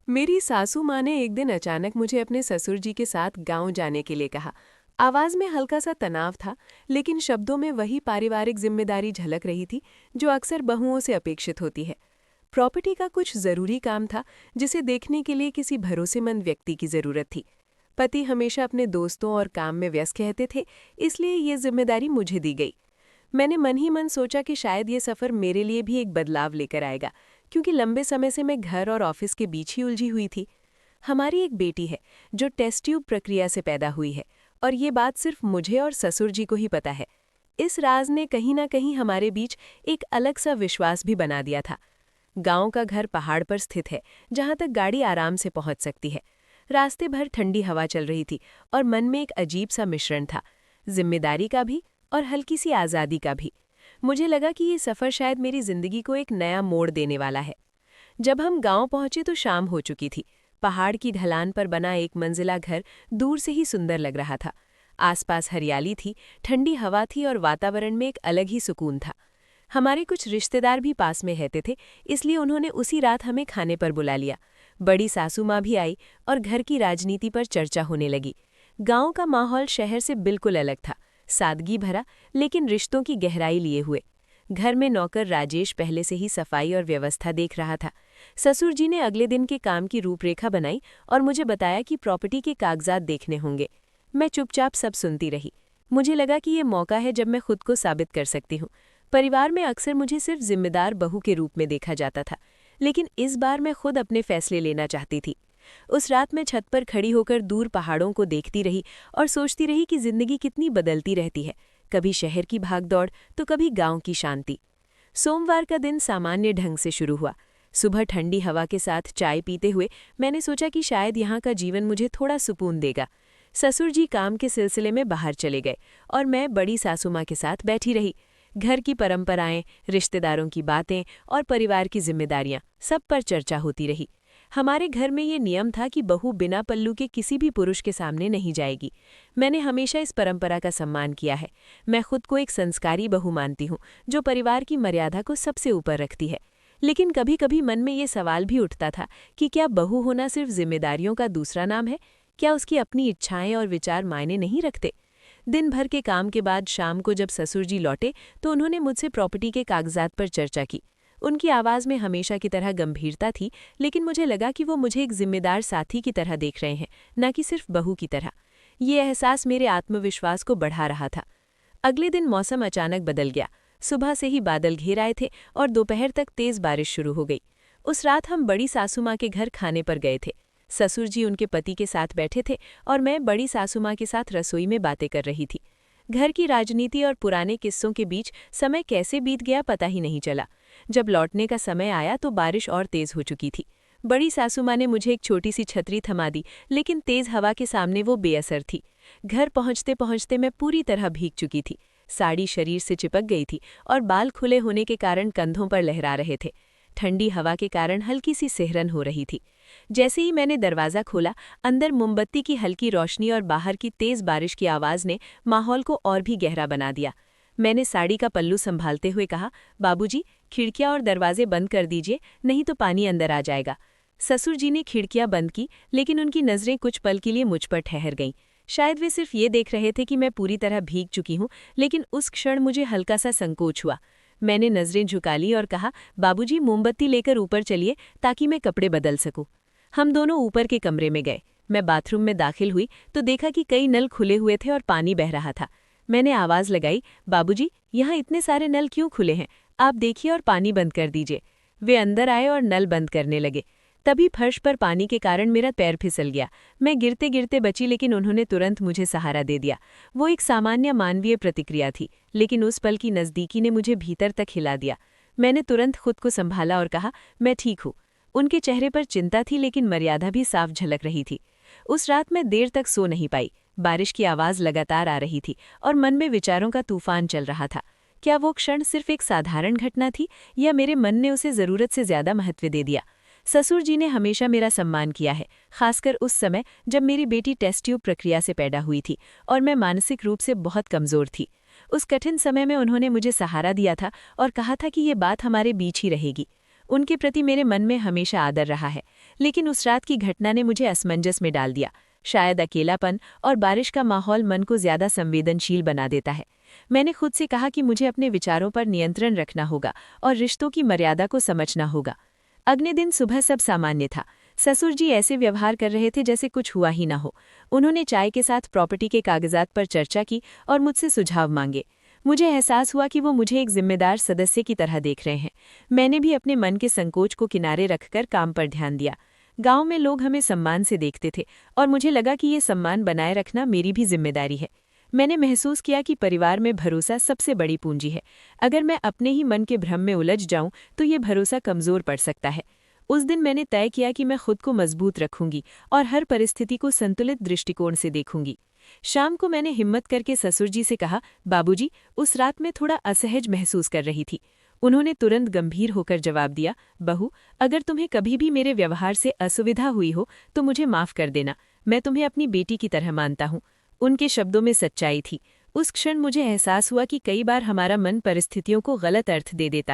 मेरी सासू माँ ने एक दिन अचानक मुझे अपने ससुर जी के साथ गांव जाने के लिए कहा। आवाज में हल्का सा तनाव था, लेकिन शब्दों में वही पारिवारिक जिम्मेदारी झलक रही थी जो अक्सर बहुओं से अपेक्षित होती है। प्रॉपर्टी का कुछ जरूरी काम था, जिसे देखने के लिए किसी भरोसेमंद व्यक्ति की जरूरत थी। पति हमेशा अपने दोस्तों और काम में व्यस्त रहते थे, इसलिए ये जिम्मेदारी मुझे दी गई। मैंने मन ही मन सोचा कि शायद ये सफ़र मेरे लिए भी एक बदलाव लेकर आएगा, क्योंकि लंबे समय से मैं घर और ऑफिस के बीच ही उलझी हुई थी। हमारी एक बेटी है जो टेस्ट ट्यूब प्रक्रिया से पैदा हुई है, और ये बात सिर्फ मुझे और ससुर जी को ही पता है। इस राज ने कहीं ना कहीं हमारे बीच एक अलग सा विश्वास भी बना दिया था। गांव का घर पहाड़ पर स्थित है, जहां तक गाड़ी आराम से पहुंच सकती है। रास्ते भर ठंडी हवा चल रही थी और मन में एक अजीब सा मिश्रण था, जिम्मेदारी का भी और हल्की सी आज़ादी का भी। मुझे लगा कि ये सफ़र शायद मेरी ज़िंदगी को एक नया मोड़ देने वाला है। जब हम गांव पहुंचे तो शाम हो चुकी थी। पहाड़ की ढलान पर बना एक मंजिला घर दूर से ही सुंदर लग रहा था। आसपास हरियाली थी, ठंडी हवा थी और वातावरण में एक अलग ही सुकून था। हमारे कुछ रिश्तेदार भी पास में रहते थे, इसलिए उन्होंने उसी रात हमें खाने पर बुला लिया। बड़ी सासू माँ भी आई और घर की राजनीति पर चर्चा होने लगी। गांव का माहौल शहर से बिल्कुल अलग था, सादगी भरा लेकिन रिश्तों की गहराई लिए हुए। घर में नौकर राजेश पहले से ही सफाई और व्यवस्था देख रहा था। ससुर जी ने अगले दिन के काम की रूपरेखा बनाई और मुझे बताया कि प्रॉपर्टी के कागजात देखने होंगे। मैं चुपचाप सब सुनती रही। मुझे लगा कि ये मौका है जब मैं खुद को साबित कर सकती हूँ। परिवार में अक्सर मुझे सिर्फ जिम्मेदार बहू के रूप में देखा जाता था, लेकिन इस बार मैं खुद अपने फैसले लेना चाहती थी। उस रात मैं छत पर खड़ी होकर दूर पहाड़ों को देखती रही और सोचती रही कि जिंदगी कितनी बदलती रहती है, कभी शहर की भागदौड़ तो कभी गांव की शांति। सोमवार का दिन सामान्य ढंग से शुरू हुआ। सुबह ठंडी हवा के साथ चाय पीते हुए मैंने सोचा कि शायद यहाँ का जीवन मुझे थोड़ा सुकून देगा। ससुर जी काम के सिलसिले में बाहर चले गए और मैं बड़ी सासू माँ के साथ बैठी रही। घर की परंपराएं, रिश्तेदारों की बातें और परिवार की जिम्मेदारियां, सब पर चर्चा होती रही। हमारे घर में ये नियम था कि बहू बिना पल्लू के किसी भी पुरुष के सामने नहीं जाएगी। मैंने हमेशा इस परंपरा का सम्मान किया है। मैं खुद को एक संस्कारी बहू मानती हूँ, जो परिवार की मर्यादा को सबसे ऊपर रखती है। लेकिन कभी कभी मन में ये सवाल भी उठता था कि क्या बहू होना सिर्फ जिम्मेदारियों का दूसरा नाम है? क्या उसकी अपनी इच्छाएं और विचार मायने नहीं रखते? दिन भर के काम के बाद शाम को जब ससुर जी लौटे तो उन्होंने मुझसे प्रॉपर्टी के कागजात पर चर्चा की। उनकी आवाज़ में हमेशा की तरह गंभीरता थी, लेकिन मुझे लगा कि वो मुझे एक जिम्मेदार साथी की तरह देख रहे हैं, न कि सिर्फ बहू की तरह। ये एहसास मेरे आत्मविश्वास को बढ़ा रहा था। अगले दिन मौसम अचानक बदल गया। सुबह से ही बादल घेर आए थे और दोपहर तक तेज बारिश शुरू हो गई। उस रात हम बड़ी सासू माँ के घर खाने पर गए थे। ससुर जी उनके पति के साथ बैठे थे और मैं बड़ी सासू माँ के साथ रसोई में बातें कर रही थी। घर की राजनीति और पुराने किस्सों के बीच समय कैसे बीत गया पता ही नहीं चला। जब लौटने का समय आया तो बारिश और तेज हो चुकी थी। बड़ी सासू माँ ने मुझे एक छोटी सी छतरी थमा दी, लेकिन तेज हवा के सामने वो बेअसर थी। घर पहुँचते पहुँचते मैं पूरी तरह भीग चुकी थी। साड़ी शरीर से चिपक गई थी और बाल खुले होने के कारण कंधों पर लहरा रहे थे। ठंडी हवा के कारण हल्की सी सिहरन हो रही थी। जैसे ही मैंने दरवाज़ा खोला, अंदर मोमबत्ती की हल्की रोशनी और बाहर की तेज़ बारिश की आवाज़ ने माहौल को और भी गहरा बना दिया। मैंने साड़ी का पल्लू संभालते हुए कहा, बाबूजी, खिड़कियां और दरवाजे बंद कर दीजिए, नहीं तो पानी अंदर आ जाएगा। ससुर जी ने खिड़कियां बंद की, लेकिन उनकी नज़रें कुछ पल के लिए मुझ पर ठहर गईं। शायद वे सिर्फ ये देख रहे थे कि मैं पूरी तरह भीग चुकी हूँ, लेकिन उस क्षण मुझे हल्का सा संकोच हुआ। मैंने नज़रें झुका ली और कहा, बाबूजी, मोमबत्ती लेकर ऊपर चलिए ताकि मैं कपड़े बदल सकूं। हम दोनों ऊपर के कमरे में गए। मैं बाथरूम में दाखिल हुई तो देखा कि कई नल खुले हुए थे और पानी बह रहा था। मैंने आवाज़ लगाई, बाबूजी, यहाँ इतने सारे नल क्यों खुले हैं? आप देखिए और पानी बंद कर दीजिए। वे अंदर आए और नल बंद करने लगे। तभी फर्श पर पानी के कारण मेरा पैर फिसल गया। मैं गिरते गिरते बची, लेकिन उन्होंने तुरंत मुझे सहारा दे दिया। वो एक सामान्य मानवीय प्रतिक्रिया थी, लेकिन उस पल की नज़दीकी ने मुझे भीतर तक हिला दिया। मैंने तुरंत खुद को संभाला और कहा, मैं ठीक हूँ। उनके चेहरे पर चिंता थी, लेकिन मर्यादा भी साफ झलक रही थी। उस रात मैं देर तक सो नहीं पाई। बारिश की आवाज़ लगातार आ रही थी और मन में विचारों का तूफान चल रहा था। क्या वो क्षण सिर्फ एक साधारण घटना थी, या मेरे मन ने उसे ज़रूरत से ज़्यादा महत्व दे दिया? ससुर जी ने हमेशा मेरा सम्मान किया है, खासकर उस समय जब मेरी बेटी टेस्ट ट्यूब प्रक्रिया से पैदा हुई थी और मैं मानसिक रूप से बहुत कमज़ोर थी। उस कठिन समय में उन्होंने मुझे सहारा दिया था और कहा था कि ये बात हमारे बीच ही रहेगी। उनके प्रति मेरे मन में हमेशा आदर रहा है, लेकिन उस रात की घटना ने मुझे असमंजस में डाल दिया। शायद अकेलापन और बारिश का माहौल मन को ज्यादा संवेदनशील बना देता है। मैंने खुद से कहा कि मुझे अपने विचारों पर नियंत्रण रखना होगा और रिश्तों की मर्यादा को समझना होगा। अगले दिन सुबह सब सामान्य था। ससुर जी ऐसे व्यवहार कर रहे थे जैसे कुछ हुआ ही ना हो। उन्होंने चाय के साथ प्रॉपर्टी के कागजात पर चर्चा की और मुझसे सुझाव मांगे। मुझे एहसास हुआ कि वो मुझे एक जिम्मेदार सदस्य की तरह देख रहे हैं। मैंने भी अपने मन के संकोच को किनारे रखकर काम पर ध्यान दिया। गांव में लोग हमें सम्मान से देखते थे और मुझे लगा कि ये सम्मान बनाए रखना मेरी भी जिम्मेदारी है। मैंने महसूस किया कि परिवार में भरोसा सबसे बड़ी पूंजी है। अगर मैं अपने ही मन के भ्रम में उलझ जाऊं तो ये भरोसा कमजोर पड़ सकता है। उस दिन मैंने तय किया कि मैं खुद को मजबूत रखूंगी और हर परिस्थिति को संतुलित दृष्टिकोण से देखूंगी। शाम को मैंने हिम्मत करके ससुर जी से कहा, बाबूजी, उस रात मैं थोड़ा असहज महसूस कर रही थी। उन्होंने तुरंत गंभीर होकर जवाब दिया, बहू, अगर तुम्हें कभी भी मेरे व्यवहार से असुविधा हुई हो तो मुझे माफ कर देना। मैं तुम्हें अपनी बेटी की तरह मानता हूँ। उनके शब्दों में सच्चाई थी। उस क्षण मुझे एहसास हुआ कि कई बार हमारा मन परिस्थितियों को गलत अर्थ दे देता है।